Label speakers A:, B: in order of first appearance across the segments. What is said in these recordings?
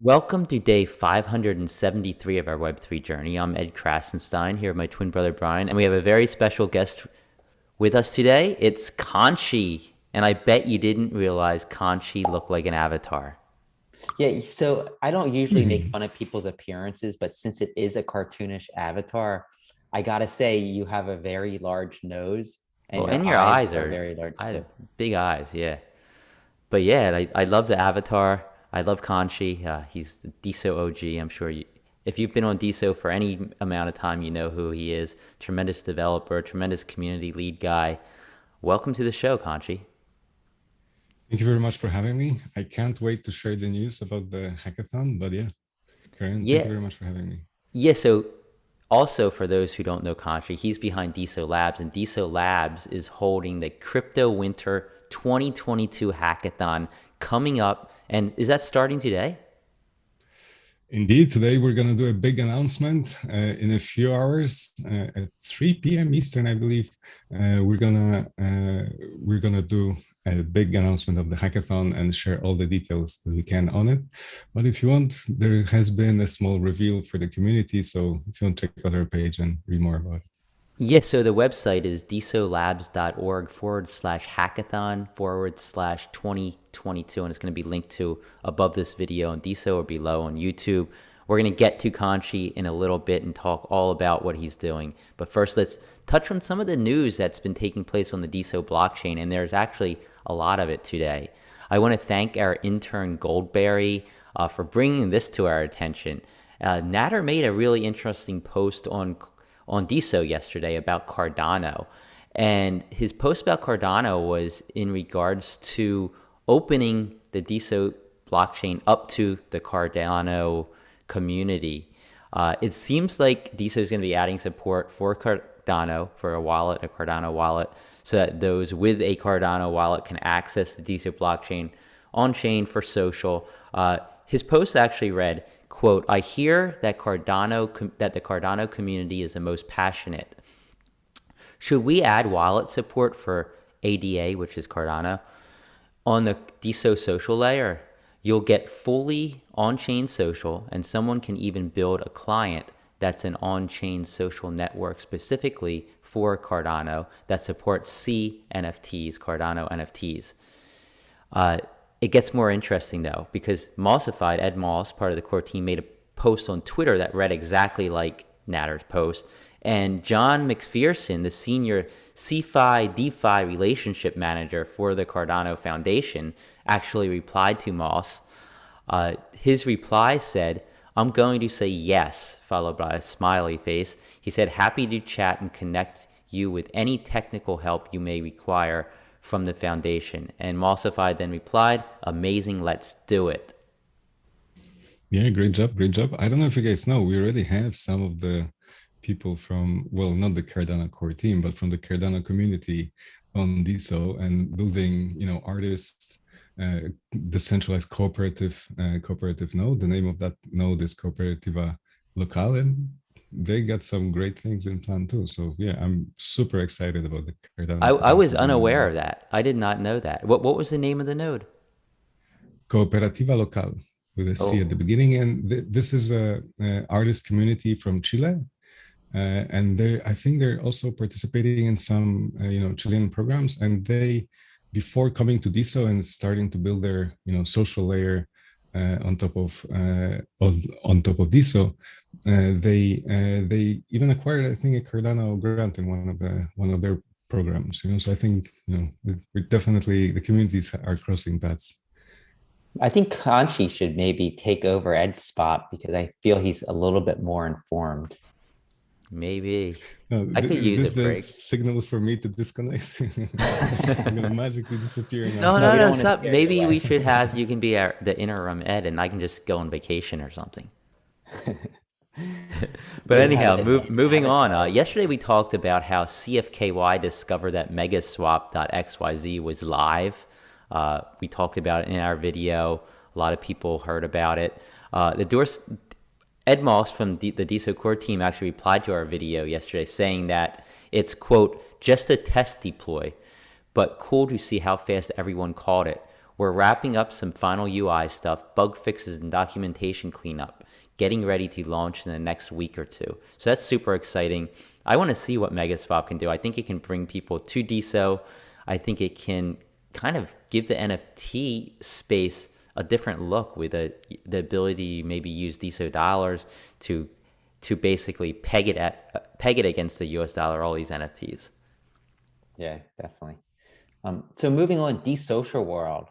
A: Welcome to day 573 of our Web3 journey. I'm Ed Krasenstein here with my twin brother Brian, and we have a very special guest with us today. It's Kanshi, and I bet you didn't realize Kanshi looked like an avatar.
B: Yeah, so I don't usually make fun of people's appearances, but since it is a cartoonish avatar, I gotta say you have a very large nose and
A: Well,
B: your
A: and your
B: eyes
A: eyes
B: are
A: are,
B: very large
A: I have
B: too.
A: big eyes, yeah. But yeah, I love the avatar. I love Kanshi. He's the Deso OG. I'm sure if you've been on Deso for any amount of time, you know who he is. Tremendous developer, tremendous community lead guy. Welcome to the show, Kanchi.
C: Thank you very much for having me. I can't wait to share the news about the hackathon. But yeah, Karen, thank
A: Yeah,
C: you very much for having me.
A: yeah. So, also for those who don't know Kanchi, he's behind Deso Labs, and Deso Labs is holding the Crypto Winter 2022 Hackathon coming up. And is that starting today?
C: Indeed, today we're going to do a big announcement in a few hours at 3 p.m. Eastern, I believe. We're gonna do a big announcement of the hackathon and share all the details that we can on it. But if you want, there has been a small reveal for the community. So if you want to check out our page and read more about it.
A: Yes, so the website is desolabs.org/hackathon/2022, and it's going to be linked to above this video on Deso or below on YouTube. We're going to get to Kanchi in a little bit and talk all about what he's doing. But first, let's touch on some of the news that's been taking place on the Deso blockchain, and there's actually a lot of it today. I want to thank our intern Goldberry for bringing this to our attention. Natter made a really interesting post on Deso yesterday about Cardano. And his post about Cardano was in regards to opening the Deso blockchain up to the Cardano community. It seems like Deso is going to be adding support for Cardano, for a wallet, a Cardano wallet, so that those with a Cardano wallet can access the Deso blockchain on chain for social. His post actually read, quote, I hear that the Cardano community is the most passionate. Should we add wallet support for ADA, which is Cardano, on the Deso social layer? You'll get fully on-chain social, and someone can even build a client that's an on-chain social network specifically for Cardano that supports C NFTs, Cardano NFTs. It gets more interesting though, because Mossified, Ed Moss, part of the core team, made a post on Twitter that read exactly like Natter's post. And John McPherson, the senior CFI DeFi relationship manager for the Cardano Foundation, actually replied to Moss. His reply said, I'm going to say yes, followed by a smiley face. He said, happy to chat and connect you with any technical help you may require from the foundation. And Mossified then replied, amazing, let's do it.
C: Yeah, great job, great job. I don't know if you guys know, we already have some of the people from, well, not the Cardano core team, but from the Cardano community on DISO and building, artists, decentralized cooperative node. The name of that node is Cooperativa Local, and they got some great things in plan too. So yeah, I'm super excited about the
A: I,
C: Cardano
A: I was
C: community doing
A: unaware
C: well.
A: of that. I did not know that. What was the name of the node?
C: Cooperativa Local with a C at
A: Oh,
C: the beginning, and this is a artist community from Chile, and I think they're also participating in some Chilean programs. And they, before coming to DISO and starting to build their social layer on top of DISO, they even acquired, I think, a Cardano grant in one of their programs. So I think we're definitely, the communities are crossing paths.
B: I think Kanshi should maybe take over Ed's spot because I feel he's a little bit more informed.
A: maybe.
C: No,
A: I could
C: is
A: use a
C: this the
A: break.
C: signal for me to disconnect? I'm gonna magically disappear now.
A: No,
B: No,
A: no,
B: we
A: no,
B: don't want to
A: stop.
B: scare you
A: Maybe we
B: away.
A: should have you can be the interim Ed, and I can just go on vacation or something. But
B: You'll have
A: anyhow,
B: an
A: moving on.
B: avatar.
A: Yesterday we talked about how CFKY discovered that Megaswap.xyz was live. We talked about it in our video. A lot of people heard about it. Ed Moss from the DeSo Core team actually replied to our video yesterday saying that it's, quote, just a test deploy, but cool to see how fast everyone caught it. We're wrapping up some final UI stuff, bug fixes and documentation cleanup, getting ready to launch in the next week or two. So that's super exciting. I want to see what Megaswap can do. I think it can bring people to Deso. I think it can kind of give the NFT space a different look with the ability to maybe use Deso dollars to basically peg it against the US dollar, all these NFTs.
B: Yeah, definitely. So moving on, Desocial World.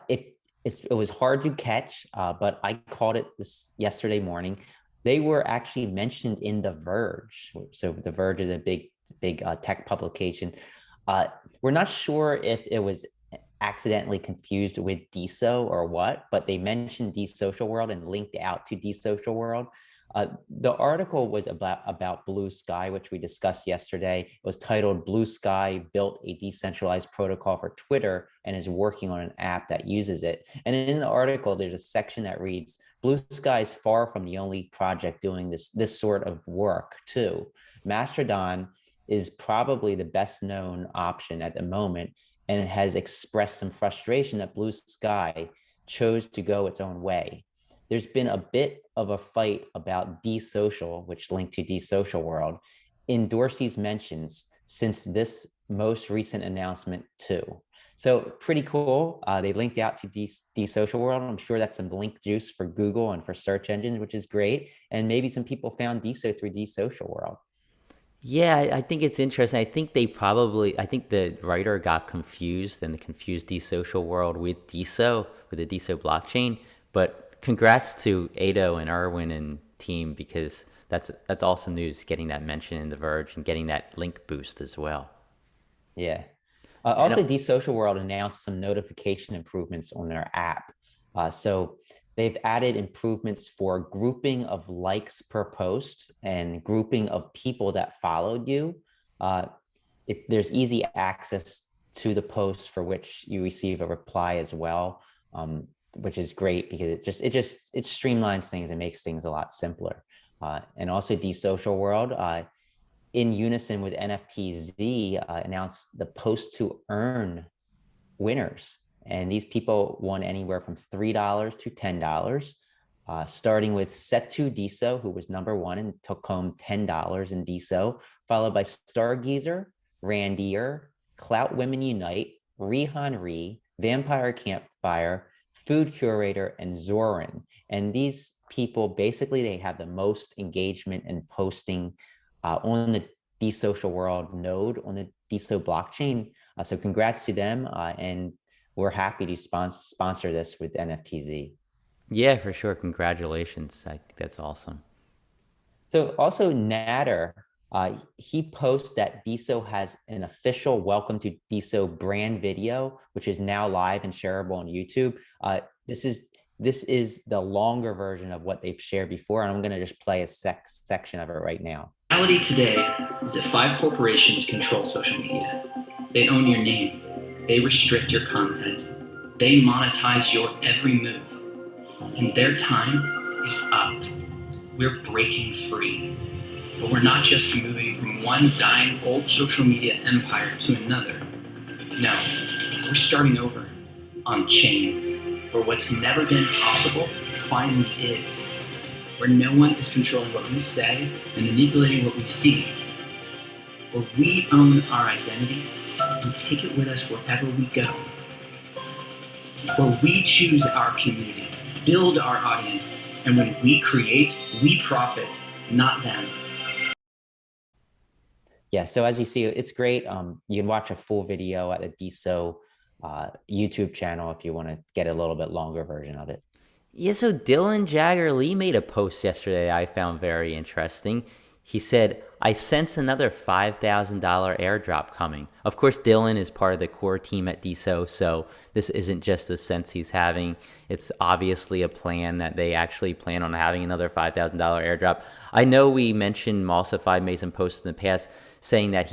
B: It was hard to catch, but I caught it this yesterday morning. They were actually mentioned in The Verge. So The Verge is a big tech publication. We're not sure if it was accidentally confused with Deso or what, but they mentioned Desocial World and linked out to Desocial World. The article was about Blue Sky, which we discussed yesterday. It was titled "Blue Sky Built a Decentralized Protocol for Twitter and is Working on an App that Uses it." And in the article, there's a section that reads, "Blue Sky is far from the only project doing this sort of work too. Mastodon is probably the best known option at the moment, and has expressed some frustration that Blue Sky chose to go its own way. There's been a bit of a fight about Desocial, which linked to Desocial World, in Dorsey's mentions since this most recent announcement too." So pretty cool. They linked out to Desocial World. I'm sure that's some link juice for Google and for search engines, which is great. And maybe some people found Deso through Desocial World.
A: Yeah, I think it's interesting. I think the writer got confused and confused Desocial World with Deso, with the Deso blockchain. But congrats to Ado and Erwin and team, because that's awesome news, getting that mention in The Verge and getting that link boost as well.
B: Yeah.
A: And
B: Also, Desocial World announced some notification improvements on their app. So they've added improvements for grouping of likes per post and grouping of people that followed you. There's easy access to the post for which you receive a reply as well, which is great because it streamlines things and makes things a lot simpler. And also, Desocial World, in unison with NFTZ, announced the post to earn winners. And these people won anywhere from $3 to $10, starting with Set2 Deso, who was number one and took home $10 in Deso, followed by Stargazer, Randier, Clout Women Unite, Rihan Ree, Vampire Campfire, Food Curator, and Zoran. And these people, basically, they have the most engagement and posting on the Desocial World node on the Deso blockchain. So congrats to them, and we're happy to sponsor this with NFTZ.
A: yeah, for sure. Congratulations. I think that's awesome.
B: So also Natter, he posts that Deso has an official welcome to Deso brand video, which is now live and shareable on YouTube. This is the longer version of what they've shared before, and I'm going to just play a section of it right now.
D: The reality today is that 5 corporations control social media. They own your name. They restrict your content. They monetize your every move. And their time is up. We're breaking free. But we're not just moving from one dying old social media empire to another. No, we're starting over on chain, where what's never been possible finally is. Where no one is controlling what we say and manipulating what we see. Where we own our identity and take it with us wherever we go. Where we choose our community, build our audience, and when we create, we profit, not them.
B: Yeah, so as you see, it's great. You can watch a full video at the Deso YouTube channel if you want to get a little bit longer version of it.
A: Yeah, so Dylan Jagger Lee made a post yesterday I found very interesting. He said, "I sense another $5,000 airdrop coming." Of course, Dylan is part of the core team at Deso, so this isn't just a sense he's having. It's obviously a plan that they actually plan on having another $5,000 airdrop. I know we mentioned Malsified made some posts in the past saying that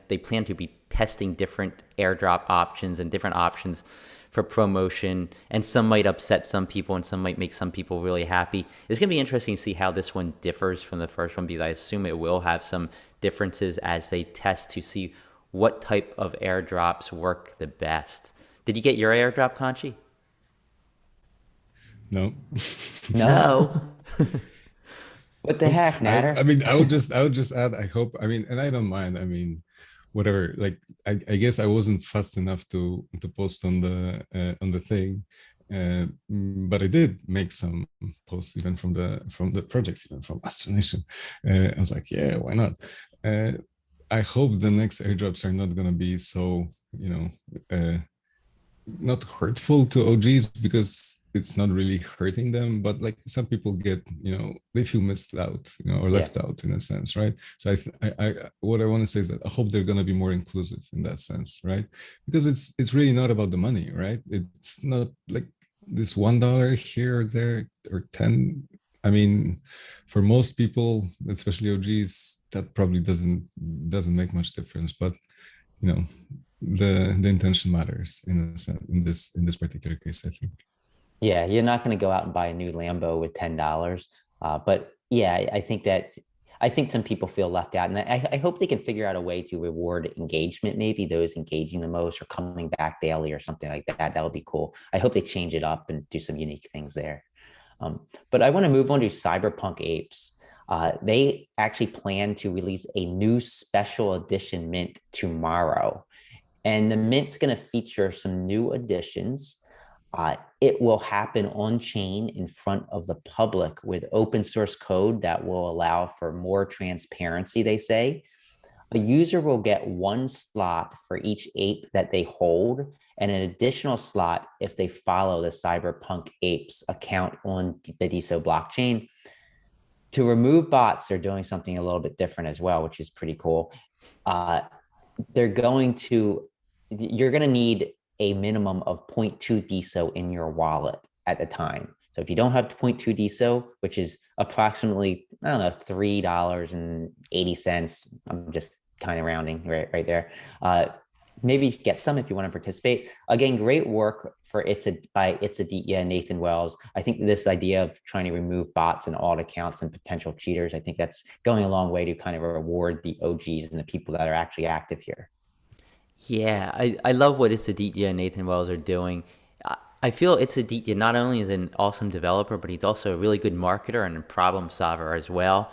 A: they plan to be testing different airdrop options and different options for promotion, and some might upset some people and some might make some people really happy. It's going to be interesting to see how this one differs from the first one, because I assume it will have some differences as they test to see what type of airdrops work the best. Did you get your airdrop, Kanshi?
C: No.
A: No.
B: What the heck, Natter?
C: I mean, I would just add, I hope, I mean, and I don't mind. I mean, whatever. Like, I guess I wasn't fast enough to post on the thing, but I did make some posts even from the projects, even from Astronation. I was like, yeah, why not? I hope the next airdrops are not gonna be so, not hurtful to OGs, because it's not really hurting them, but like some people get, they feel missed out, or left out in a sense, right? So I what I want to say is that I hope they're going to be more inclusive in that sense, right? Because it's really not about the money, right? It's not like this $1 here or there or 10. I mean, for most people, especially OGs, that probably doesn't make much difference, but the intention matters in this particular case, I think.
B: Yeah, you're not going to go out and buy a new Lambo with $10. But yeah, I think some people feel left out, and I hope they can figure out a way to reward engagement, maybe those engaging the most or coming back daily or something like that. That would be cool. I hope they change it up and do some unique things there. But I want to move on to Cyberpunk Apes. They actually plan to release a new special edition mint tomorrow. And the mint's going to feature some new additions. It will happen on chain in front of the public with open source code that will allow for more transparency, they say. A user will get one slot for each ape that they hold, and an additional slot if they follow the Cyberpunk Apes account on the Deso blockchain. To remove bots, they're doing something a little bit different as well, which is pretty cool. You're going to need a minimum of 0.2 Deso in your wallet at the time. So if you don't have 0.2 Deso, which is approximately, I don't know, $3.80, I'm just kind of rounding right there. Maybe get some if you want to participate. Again, great work by Izzy and Nathan Wells. I think this idea of trying to remove bots and alt accounts and potential cheaters, I think that's going a long way to kind of reward the OGs and the people that are actually active here.
A: Yeah, I love what Izzy and Nathan Wells are doing. I feel Izzy not only is an awesome developer, but he's also a really good marketer and a problem solver as well.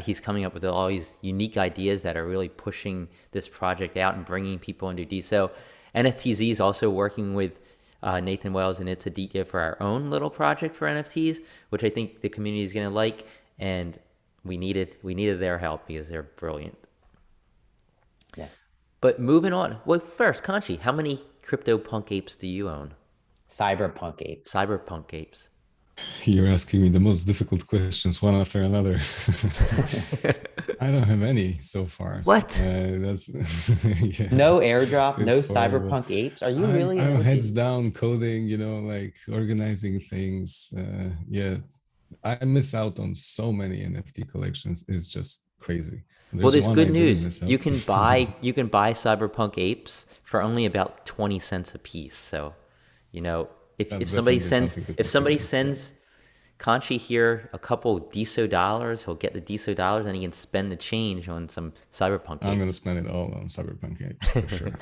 A: He's coming up with all these unique ideas that are really pushing this project out and bringing people into Deso. NFTZ is also working with Nathan Wells and Izzy for our own little project for NFTs, which I think the community is going to like, and we needed their help because they're brilliant.
B: Yeah.
A: But moving on. Well, first, Kanshi, how many CryptoPunk apes do you own?
B: Cyberpunk Apes.
A: Cyberpunk apes.
C: You're asking me the most difficult questions one after another. I don't have any so far.
A: What?
C: That's yeah.
B: No airdrop,
C: It's
B: no
C: horrible.
B: Cyberpunk Apes. Are you really?
C: I'm heads down coding, like organizing things. Yeah, I miss out on so many NFT collections. It's just crazy.
A: There's good news. You can buy Cyberpunk apes for only about 20 cents a piece. So, if somebody sends Kanshi here a couple Deso dollars, he'll get the Deso dollars and he can spend the change on some Cyberpunk apes.
C: I'm gonna spend it all on Cyberpunk apes for sure.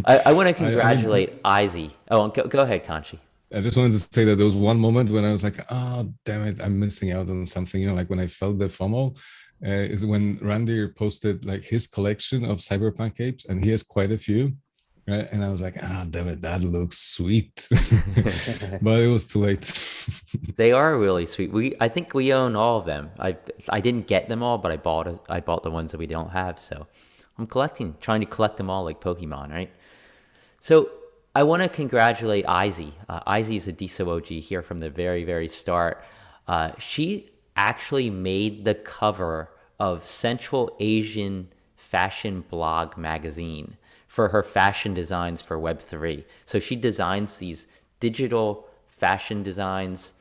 A: I want to congratulate Izzy. Oh, go ahead, Kanshi.
C: I just wanted to say that there was one moment when I was like, oh, damn it, I'm missing out on something. Like when I felt the FOMO, is when Randy posted like his collection of Cyberpunk apes, and he has quite a few. Right? And I was like, damn it, that looks sweet. But it was too late.
A: They are really sweet. I think we own all of them. I didn't get them all, but I bought the ones that we don't have. So I'm trying to collect them all like Pokemon, right? So I want to congratulate Izzy. Izzy is a Deso OG here from the very, very start. She actually made the cover of Central Asian Fashion Blog magazine for her fashion designs for Web3. So she designs these digital fashion designs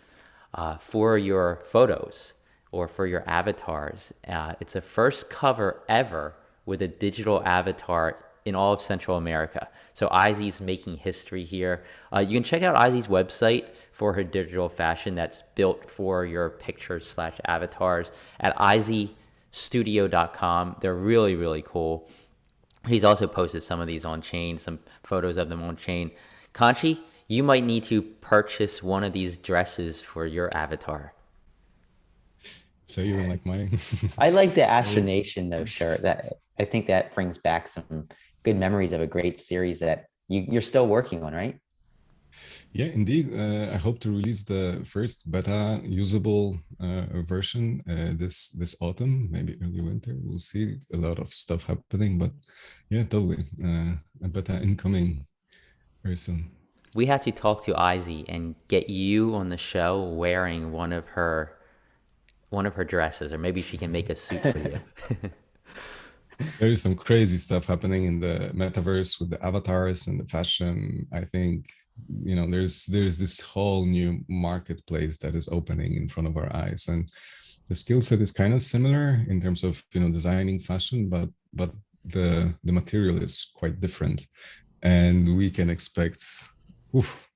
A: for your photos or for your avatars. It's a first cover ever with a digital avatar in all of Central America. So Izzy's making history here. You can check out Izzy's website for her digital fashion that's built for your pictures/avatars at izzystudio.com. They're really, really cool. He's also posted some of these on chain, some photos of them on chain. Kanshi, you might need to purchase one of these dresses for your avatar.
C: So you don't like mine?
B: I like the Astronation though shirt. That I think that brings back some good memories of a great series that you're still working on, right?
C: Yeah, indeed. I hope to release the first beta usable version this autumn, maybe early winter. We'll see a lot of stuff happening, but yeah, totally. A beta incoming very soon.
A: We have to talk to Izzy and get you on the show wearing one of her dresses, or maybe she can make a suit for you.
C: There is some crazy stuff happening in the metaverse with the avatars and the fashion. I think, you know, there's this whole new marketplace that is opening in front of our eyes, and the skill set is kind of similar in terms of, you know, designing fashion, but the material is quite different, and we can expect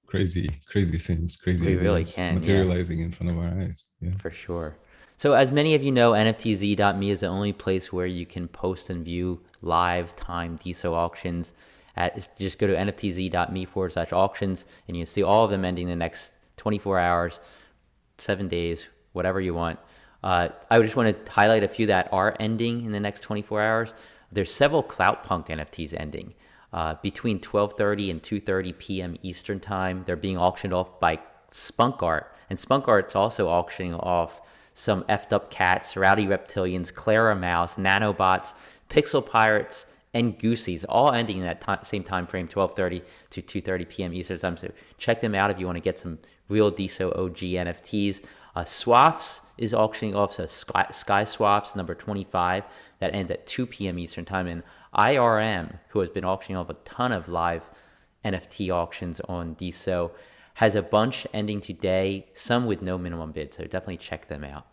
C: crazy things, crazy
A: We really
C: events
A: can, yeah,
C: materializing in front of our eyes. Yeah.
A: for sure. So as many of you know, NFTZ.me is the only place where you can post and view live time Deso auctions. Just go to nftz.me/auctions and you see all of them ending the next 24 hours, 7 days, whatever you want. I just want to highlight a few that are ending in the next 24 hours. There's several Cloutpunk NFTs ending between 12:30 and 2:30 p.m. Eastern time. They're being auctioned off by Spunk Art, and Spunk Art's also auctioning off some effed up cats, rowdy reptilians, Clara Mouse, nanobots, pixel pirates, and Goosies, all ending in that same time frame, 12:30 to 2:30 p.m. Eastern time. So check them out if you want to get some real Deso OG NFTs. Swaps is auctioning off Sky Swaps number 25 that ends at 2 p.m. Eastern time, and IRM, who has been auctioning off a ton of live NFT auctions on Deso, has a bunch ending today, some with no minimum bid, so definitely check them out.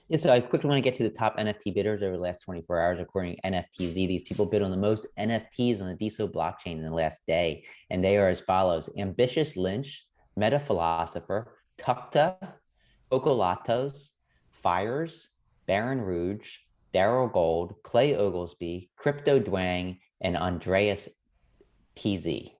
B: Yeah, so I quickly want to get to the top NFT bidders over the last 24 hours. According to NFTZ, these people bid on the most NFTs on the Deso blockchain in the last day, and they are as follows: Ambitious Lynch, Meta Philosopher, Tukta, Ocolatos, Fires, Baron Rouge, Daryl Gold, Clay Oglesby, Crypto Dwang, and Andreas PZ.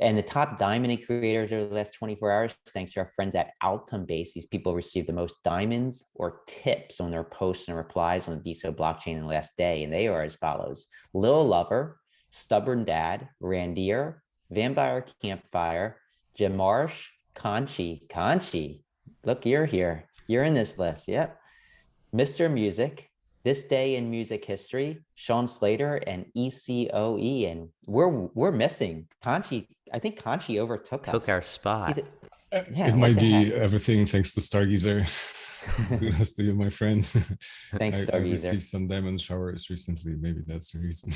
B: And the top diamond creators over the last 24 hours, thanks to our friends at Altum Base, these people received the most diamonds or tips on their posts and replies on the Deso blockchain in the last day. And they are as follows: Lil Lover, Stubborn Dad, Randier, Vampire Campfire, Jamarsh, Kanshi. Look, you're here. You're in this list. Yep. Mr. Music, This Day in Music History, Sean Slater, and ECOE. And we're missing Kanshi. I think Kanshi overtook us.
A: Took our spot.
C: It might be everything thanks to Stargazer. Kudos to you, my friend.
B: Thanks,
C: I received some diamond showers recently. Maybe that's the reason.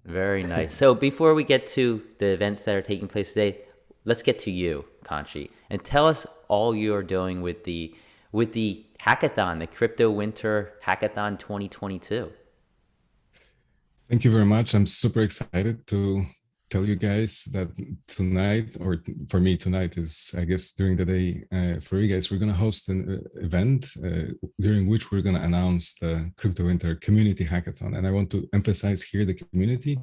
A: Very nice. So before we get to the events that are taking place today, let's get to you, Kanshi, and tell us all you're doing with the hackathon, the Crypto Winter Hackathon 2022.
C: Thank you very much. I'm super excited to tell you guys that tonight, or for me tonight is, I guess, during the day for you guys, we're going to host an event during which we're going to announce the Crypto Winter Community Hackathon. And I want to emphasize here the community,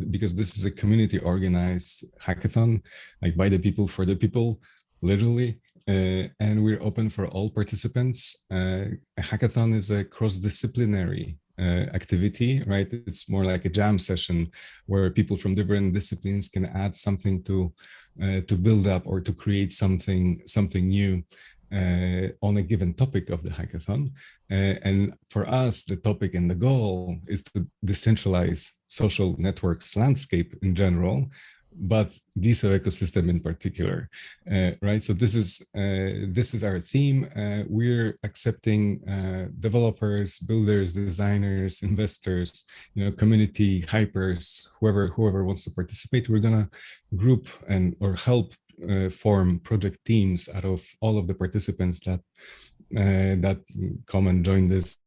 C: because this is a community organized hackathon, like by the people, for the people, literally. And we're open for all participants. A hackathon is a cross-disciplinary activity, right? It's more like a jam session where people from different disciplines can add something to build up or to create something new on a given topic of the hackathon. And for us, the topic and the goal is to decentralize social networks landscape in general, but Deso ecosystem in particular, right? So this is our theme. We're accepting developers, builders, designers, investors, community hypers, whoever wants to participate. We're gonna group or help form project teams out of all of the participants that come and join this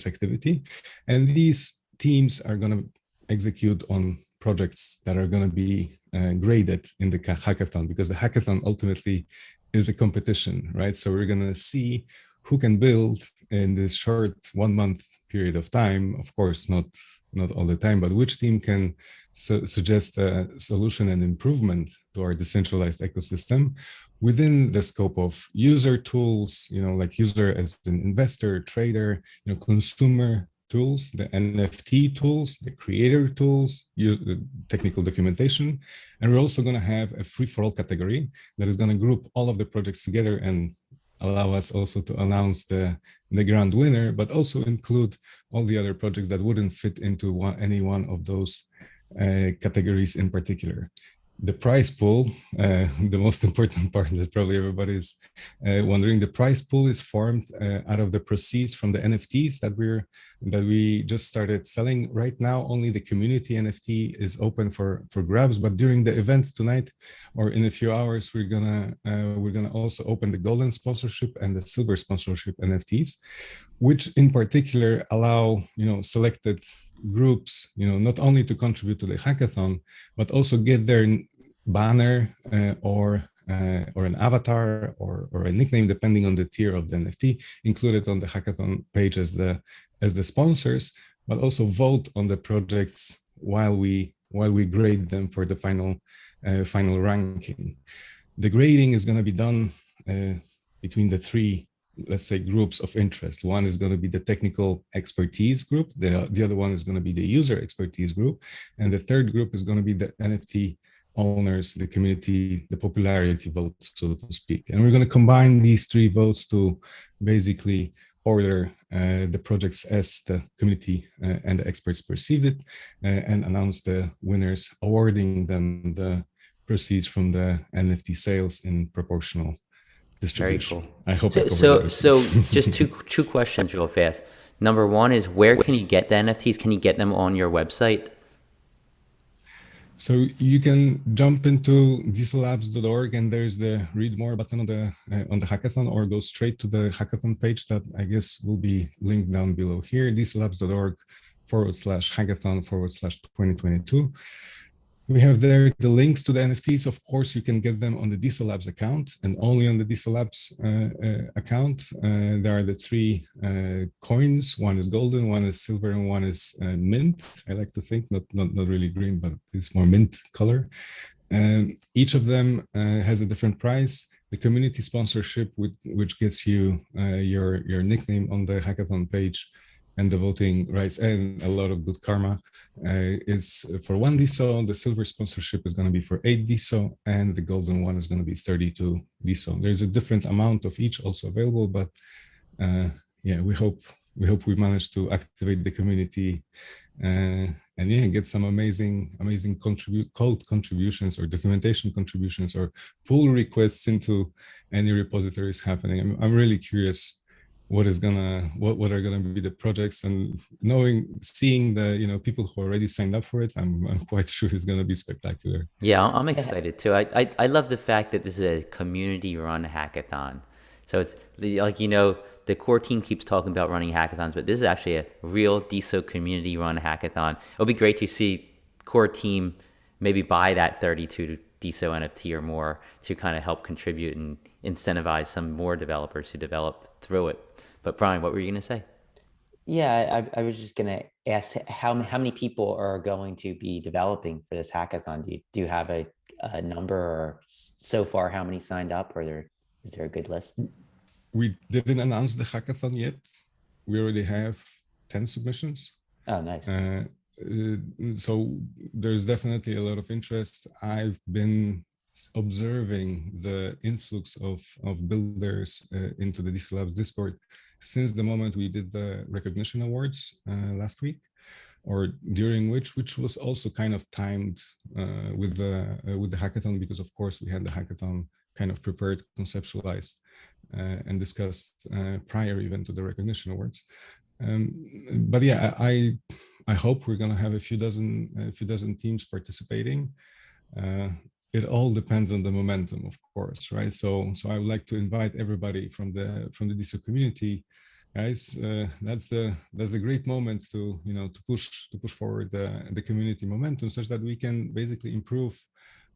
C: activity, and these teams are gonna execute on projects that are going to be graded in the hackathon, because the hackathon ultimately is a competition, right? So we're going to see who can build in this short 1 month period of time, of course, not all the time, but which team can suggest a solution and improvement to our decentralized ecosystem within the scope of user tools, like user as an investor, trader, consumer tools, the NFT tools, the creator tools, technical documentation. And we're also going to have a free-for-all category that is going to group all of the projects together and allow us also to announce the grand winner, but also include all the other projects that wouldn't fit into any one of those categories in particular. The prize pool, the most important part that probably everybody's wondering, the prize pool is formed out of the proceeds from the NFTs that we just started selling. Right now, only the community NFT is open for grabs, but during the event tonight or in a few hours, we're gonna also open the golden sponsorship and the silver sponsorship NFTs, which in particular allow selected groups not only to contribute to the hackathon, but also get their banner or an avatar or a nickname, depending on the tier of the NFT, included on the hackathon page as the sponsors, but also vote on the projects while we grade them for the final ranking. The grading is going to be done between the three, let's say, groups of interest. One is going to be the technical expertise group. The other one is going to be the user expertise group. And the third group is going to be the NFT owners, the community, the popularity vote, so to speak. And we're going to combine these three votes to basically order the projects as the community and the experts perceive it, and announce the winners, awarding them the proceeds from the NFT sales in proportional distribution.
A: Very cool.
C: I hope I covered
A: so just two questions real fast. Number one is, where can you get the NFTs? Can you get them on your website?
C: So you can jump into desolabs.org and there's the read more button on the hackathon, or go straight to the hackathon page that I guess will be linked down below here, desolabs.org/hackathon/2022. We have there the links to the NFTs. Of course, you can get them on the Deso Labs account, and only on the Deso Labs account. There are the three coins. One is golden, one is silver, and one is mint. I like to think not really green, but it's more mint color. Each of them has a different price. The community sponsorship, which gets you your nickname on the hackathon page, and the voting rights and a lot of good karma, is for 1 Deso. The silver sponsorship is going to be for 8 Deso, and the golden one is going to be 32 Deso. There's a different amount of each also available, but yeah, we hope we manage to activate the community and yeah, get some amazing code contributions or documentation contributions or pull requests into any repositories happening. I'm really curious what are gonna be the projects, and seeing the people who already signed up for it, I'm quite sure it's gonna be spectacular.
A: Yeah, I'm excited too. I love the fact that this is a community-run hackathon. So it's like, the core team keeps talking about running hackathons, but this is actually a real Deso community-run hackathon. It'll be great to see core team maybe buy that 32 Deso NFT or more to kind of help contribute and incentivize some more developers who develop through it. But Brian, what were you going to say?
B: Yeah, I was just going to ask how many people are going to be developing for this hackathon? Do you have a number, or so far how many signed up, or is there a good list?
C: We didn't announce the hackathon yet. We already have 10 submissions.
B: Oh, nice.
C: So there's definitely a lot of interest. I've been observing the influx of builders into the Deso Labs Discord since the moment we did the recognition awards last week, or during which was also kind of timed with the hackathon, because of course we had the hackathon kind of prepared, conceptualized, and discussed prior even to the recognition awards. But yeah, I hope we're gonna have a few dozen teams participating. It all depends on the momentum, of course, right? So I would like to invite everybody from the Deso community, guys. That's a great moment to push forward the community momentum, such that we can basically improve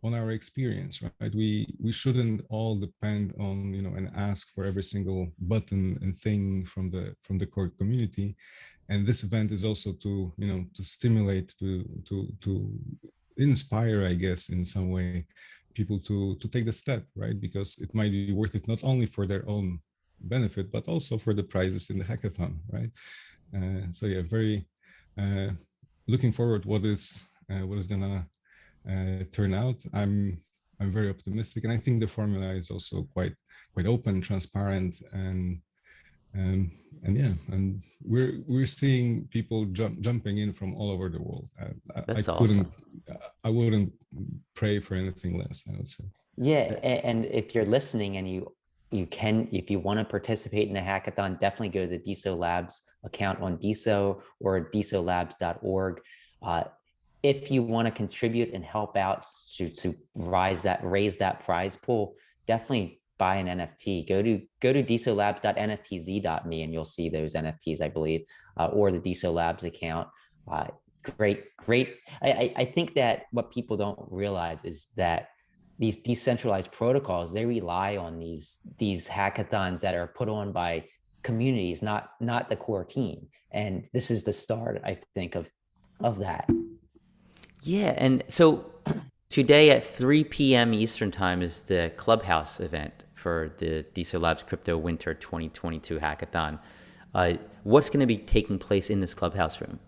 C: on our experience, right? We shouldn't all depend on, and ask for every single button and thing from the core community. And this event is also to, to stimulate, to inspire, I guess, in some way, people to take the step, right? Because it might be worth it not only for their own benefit, but also for the prizes in the hackathon, right? So yeah, very looking forward what is gonna turn out. I'm very optimistic, and I think the formula is also quite open, transparent, and and yeah, and we're seeing people jumping in from all over the world.
A: That's awesome.
C: I wouldn't pray for anything less, I would say.
B: Yeah, and if you're listening and you can, if you want to participate in a hackathon, definitely go to the Deso Labs account on Deso or desolabs.org. If you want to contribute and help out to raise that prize pool, definitely buy an NFT. Go to desolabs.nftz.me and you'll see those NFTs, I believe, or the Deso Labs account. Great. I think that what people don't realize is that these decentralized protocols, they rely on these hackathons that are put on by communities, not the core team. And this is the start, I think, of that.
A: Yeah, and so today at 3 p.m. Eastern Time is the Clubhouse event for the Deso Labs Crypto Winter 2022 Hackathon. What's going to be taking place in this Clubhouse room?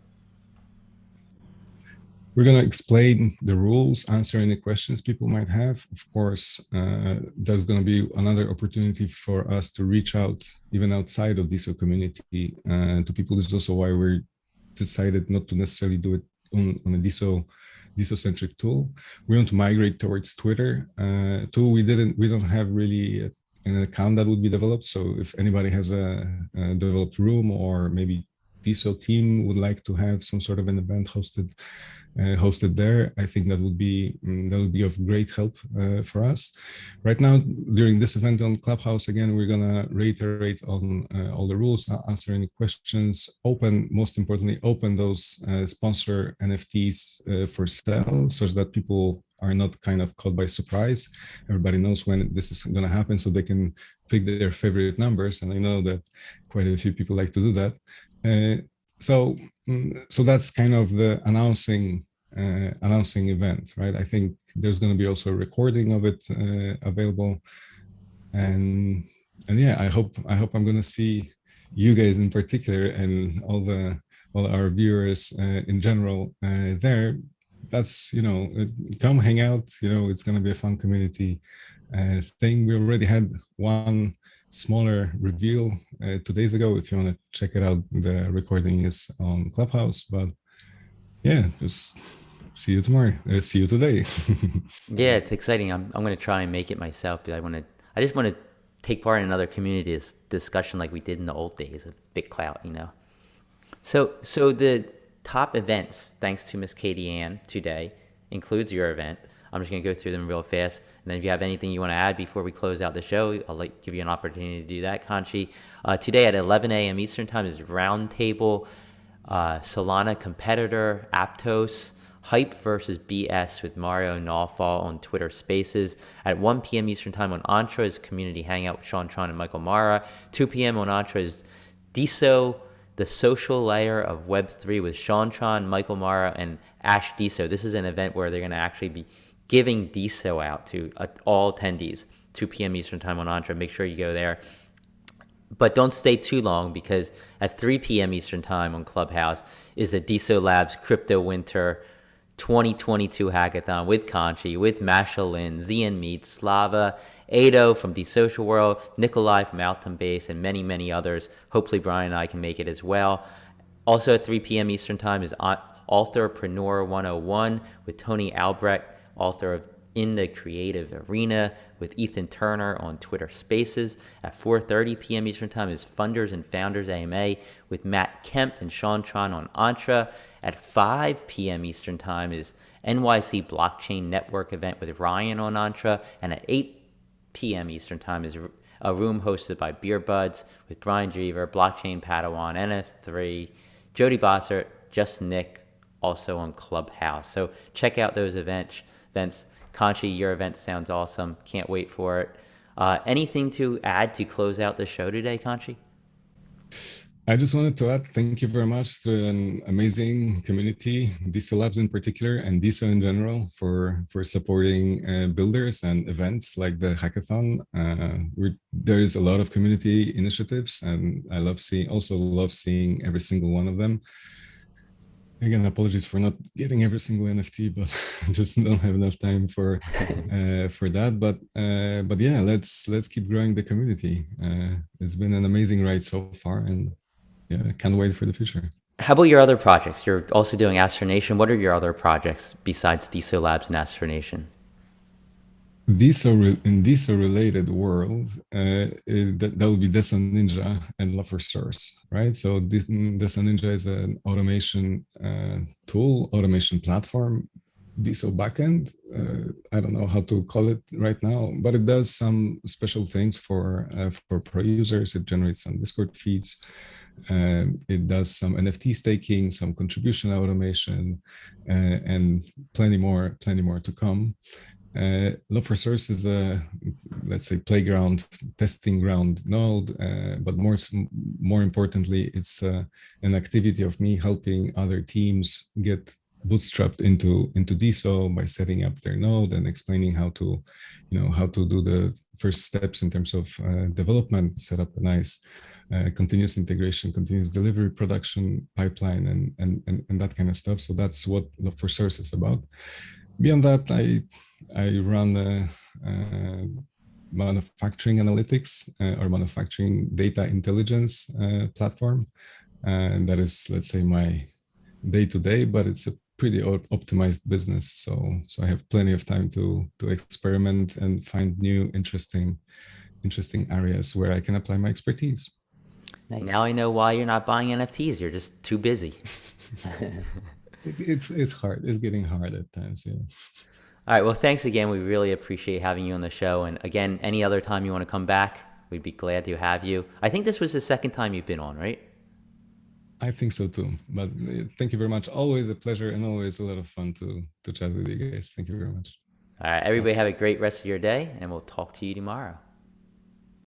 C: We're going to explain the rules, answer any questions people might have. Of course, there's going to be another opportunity for us to reach out even outside of Deso community to people. This is also why we decided not to necessarily do it on a Deso-centric tool. We want to migrate towards Twitter. Tool we don't have really an account that would be developed. So if anybody has a developed room, or maybe Deso team would like to have some sort of an event hosted there, I think that would be of great help for us. Right now, during this event on Clubhouse, again, we're gonna reiterate on all the rules, answer any questions, most importantly, open those sponsor NFTs for sale, so that people are not kind of caught by surprise. Everybody knows when this is going to happen, so they can pick their favorite numbers, and I know that quite a few people like to do that. So that's kind of the announcing event, right? I think there's going to be also a recording of it available, and yeah, I hope I'm going to see you guys in particular, and all our viewers in general there. That's, come hang out. It's going to be a fun community thing. We already had one smaller reveal 2 days ago. If you want to check it out, the recording is on Clubhouse. But yeah, just see you tomorrow. See you today.
A: Yeah, it's exciting. I'm going to try and make it myself, but I just want to take part in another community discussion like we did in the old days of BitClout, So the top events, thanks to Miss Katie Ann today, includes your event. I'm just going to go through them real fast. And then if you have anything you want to add before we close out the show, I'll give you an opportunity to do that, Kanshi. Today at 11 a.m. Eastern Time is Roundtable, Solana Competitor, Aptos, Hype versus BS with Mario Nalfall on Twitter Spaces. At 1 p.m. Eastern Time on Entra is Community Hangout with Sean Tron and Michael Mara. 2 p.m. on Entra is Deso, the social layer of Web3 with Sean Tron, Michael Mara, and Ash Deso. This is an event where they're going to actually be giving Deso out to all attendees. 2 p.m. Eastern Time on Entra. Make sure you go there. But don't stay too long, because at 3 p.m. Eastern Time on Clubhouse is the Deso Labs Crypto Winter 2022 Hackathon with Kanshi, with Masha Lin, Zian Meat, Slava, Ado from The Social World, Nikolai from Altum Base, and many, many others. Hopefully Brian and I can make it as well. Also at 3 p.m. Eastern Time is Authorpreneur 101 with Tony Albrecht, author of In the Creative Arena, with Ethan Turner on Twitter Spaces. At 4:30 p.m. Eastern Time is Funders and Founders AMA with Matt Kemp and Sean Tron on Entra. At 5 p.m. Eastern Time is NYC Blockchain Network event with Ryan on Entra. And at 8 p.m. Eastern Time is a room hosted by Beer Buds with Brian Drever, Blockchain Padawan, NF3, Jody Bossert, Just Nick, also on Clubhouse. So check out those events. Kanshi, your event sounds awesome. Can't wait for it. Anything to add to close out the show today, Kanshi?
C: I just wanted to add, thank you very much to an amazing community, Deso Labs in particular, and Deso in general for supporting builders and events like the hackathon. There is a lot of community initiatives, and I love seeing every single one of them. Again, apologies for not getting every single NFT, but I just don't have enough time for that. But yeah, let's keep growing the community. It's been an amazing ride so far, and yeah, can't wait for the future.
A: How about your other projects? You're also doing Astronation. What are your other projects besides Deso Labs and Astronation?
C: In Deso related world, that would be Deso Ninja and Love for Source, right? So Deso Ninja is an automation tool, automation platform. Deso backend, I don't know how to call it right now, but it does some special things for pro users. It generates some Discord feeds. It does some NFT staking, some contribution automation, and plenty more to come. Love for Source is a, let's say, playground, testing ground node, but more importantly, it's an activity of me helping other teams get bootstrapped into Deso by setting up their node and explaining how to do the first steps in terms of development, set up a nice continuous integration, continuous delivery, production pipeline, and that kind of stuff. So that's what Love for Source is about. Beyond that, I run manufacturing analytics or manufacturing data intelligence platform, and that is, let's say, my day-to-day, but it's a pretty optimized business. So I have plenty of time to experiment and find new interesting areas where I can apply my expertise.
A: Nice. Now I know why you're not buying NFTs. You're just too busy.
C: It's hard. It's getting hard at times. Yeah.
A: All right. Well, thanks again. We really appreciate having you on the show. And again, any other time you want to come back, we'd be glad to have you. I think this was the second time you've been on, right?
C: I think so too. But thank you very much. Always a pleasure and always a lot of fun to chat with you guys. Thank you very much.
A: All right. Everybody have a great rest of your day, and we'll talk to you tomorrow.